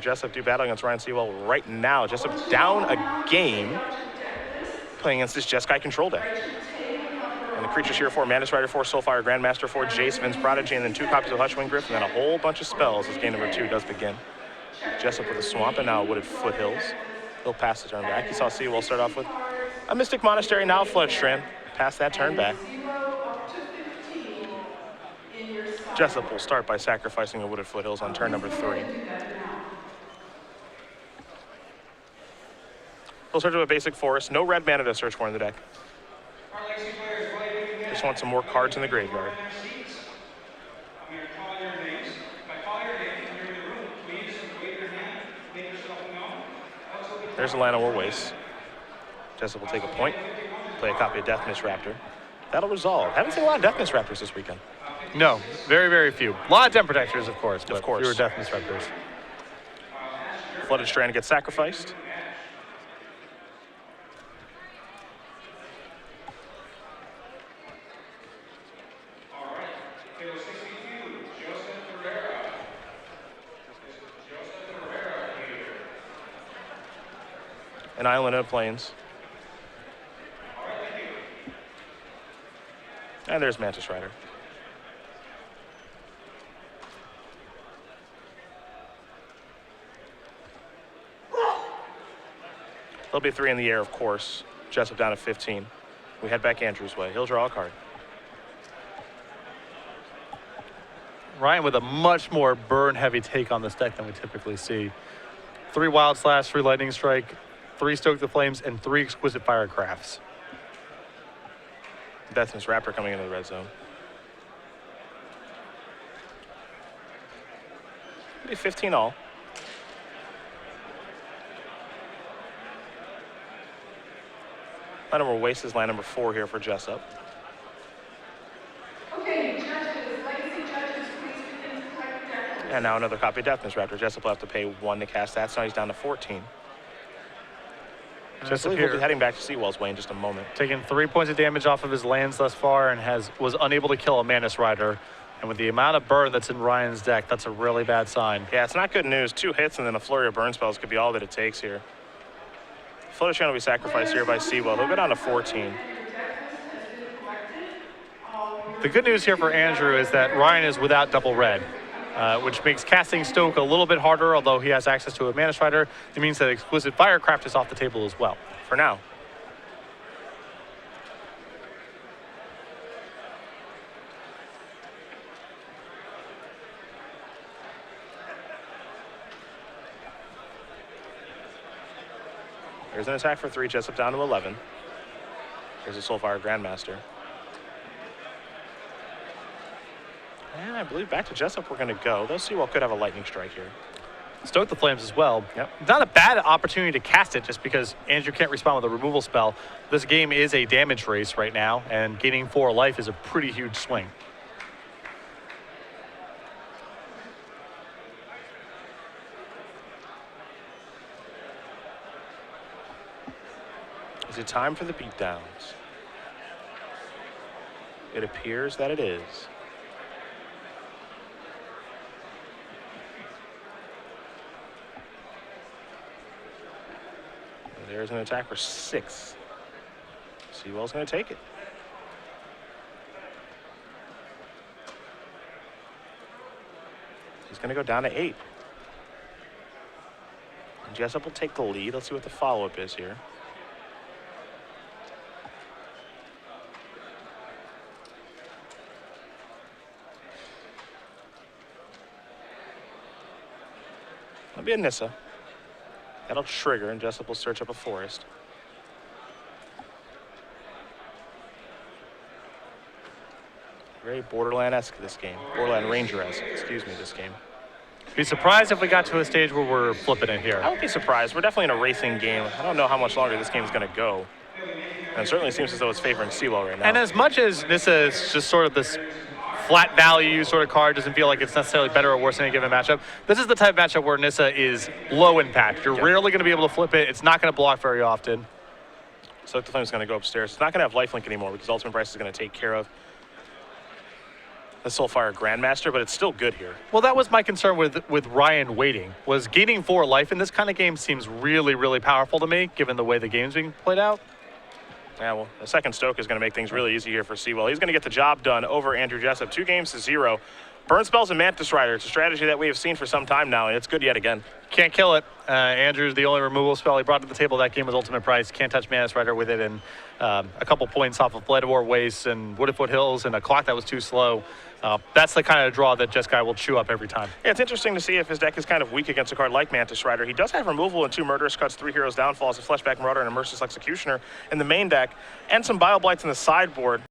Jessup do battle against Ryan Seawell right now. Jessup down a game playing against this Jeskai control deck. And the creatures here for Mantis Rider 4, Soulfire, Grandmaster 4, Jace, Vince Prodigy, and then 2 copies of Hushwing Griff, and then a whole bunch of spells as game number 2 does begin. Jessup with a Swamp and now a Wooded Foothills. He'll pass the turn back. You saw Seawell start off with a Mystic Monastery, now a Flood Strand. Pass that turn back. Jessup will start by sacrificing a Wooded Foothills on turn number 3. He'll search with a basic forest. No red mana to search for in the deck. Just want some more cards in the graveyard. There's a land we'll waste. Jessup will take a point, play a copy of Deathness Raptor. That'll resolve. Haven't seen a lot of Deathness Raptors this weekend. No, very, very few. A lot of Den Protectors, of course, but fewer Deathness Raptors. Flooded Strand gets sacrificed. An island of plains. And there's Mantis Rider. There'll be 3 in the air, of course. Jessup down to 15. We head back Andrew's way. He'll draw a card. Ryan with a much more burn-heavy take on this deck than we typically see. 3 Wild Slash, 3 Lightning Strike, 3 Stoke the Flames, and 3 Exquisite Firecrafts. Deathness Raptor coming into the red zone. Maybe 15 all. Land number waste is land number 4 here for Jessup. Okay, judges, legacy judges, please begin to collect deck. And now another copy of Deathness Raptor. Jessup will have to pay 1 to cast that, so now he's down to 14. Jessup will be heading back to Seawell's way in just a moment. Taking 3 points of damage off of his lands thus far and was unable to kill a Mantis Rider. And with the amount of burn that's in Ryan's deck, that's a really bad sign. Yeah, it's not good news. 2 hits and then a flurry of burn spells could be all that it takes here. Flooded Strand will be sacrificed here by Seawell. He'll go down to 14. The good news here for Andrew is that Ryan is without double red, which makes casting Stoke a little bit harder, although he has access to a Mantis Rider. It means that Exquisite Firecraft is off the table as well. For now. There's an attack for 3, Jessup down to 11. There's a Soulfire Grandmaster. And I believe back to Jessup we're going to go. Though Seawell could have a Lightning Strike here. Stoke the Flames as well. Yep. Not a bad opportunity to cast it just because Andrew can't respond with a removal spell. This game is a damage race right now, and gaining 4 life is a pretty huge swing. Is it time for the beatdowns? It appears that it is. There's an attack for 6. Seawell's going to take it. He's going to go down to 8. And Jessup will take the lead. Let's see what the follow-up is here. That'll be a Nissa. That'll trigger, and Jessup will search up a forest. Very Borderland-esque this game. Borderland Ranger-esque, excuse me, this game. Be surprised if we got to a stage where we're flipping it here. I would be surprised. We're definitely in a racing game. I don't know how much longer this game is going to go. And it certainly seems as though it's favoring Seawell right now. And as much as Nissa is just sort of this flat value sort of card, doesn't feel like it's necessarily better or worse in any given matchup, this is the type of matchup where Nissa is low impact. You're rarely going to be able to flip it. It's not going to block very often. So the Flame is going to go upstairs. It's not going to have lifelink anymore because Ultimate Price is going to take care of the Soulfire Grandmaster, but it's still good here. Well, that was my concern with Ryan waiting, was gaining 4 life in this kind of game seems really, really powerful to me, given the way the game's being played out. Yeah, well, the second Stoke is going to make things really easy here for Seawell. He's going to get the job done over Andrew Jessup, 2-0. Burn Spells and Mantis Rider. It's a strategy that we have seen for some time now, and it's good yet again. Can't kill it. Andrew's the only removal spell he brought to the table that game was Ultimate Price. Can't touch Mantis Rider with it, and a couple points off of Bledawar Waste and Wooded Foothills and a clock that was too slow. That's the kind of draw that Jeskai will chew up every time. Yeah, it's interesting to see if his deck is kind of weak against a card like Mantis Rider. He does have removal and 2 Murderous Cuts, 3 Heroes Downfalls, a Fleshback Marauder, and a Merciless Executioner in the main deck, and some Bile Blights in the sideboard.